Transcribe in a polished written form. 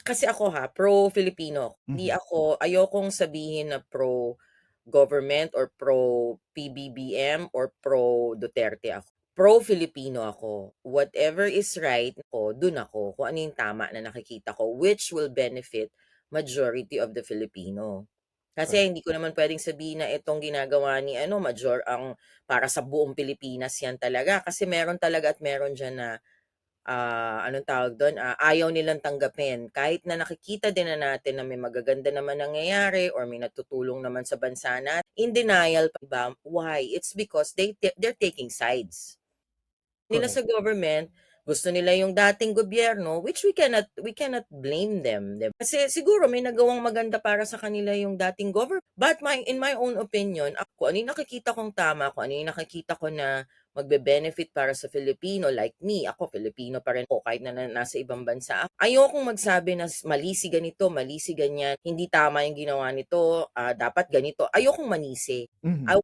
Kasi ako pro-Filipino. Hindi Mhm. ayokong sabihin na pro-government or pro-PBBM or pro-Duterte ako. Pro-Filipino ako. Whatever is right ko, dun ako. Kung ano yung tama na nakikita ko, which will benefit majority of the Filipino. Kasi Correct. hindi ko naman pwedeng sabihin na itong ginagawa ni para sa buong Pilipinas yan talaga. Kasi meron talaga at meron dyan na anong tawag dun, ayaw nilang tanggapin. Kahit na nakikita din na natin na may magaganda naman nangyayari or may natutulong naman sa bansa natin, in denial pa ba? Why? It's because they're taking sides nila Correct. sa government, gusto nila yung dating gobyerno, which we cannot blame them, 'di ba? Kasi siguro may nagawang maganda para sa kanila yung dating government. But in my own opinion, ako ano yung nakikita kong tama, kung ano yung nakikita ko na magbe-benefit para sa Filipino, like me, ako Filipino pa rin ako kahit na nasa ibang bansa ako. Ayokong magsabi na mali si ganito, mali si ganyan, hindi tama yung ginawa nito, dapat ganito. Ayokong manisi. Mhm.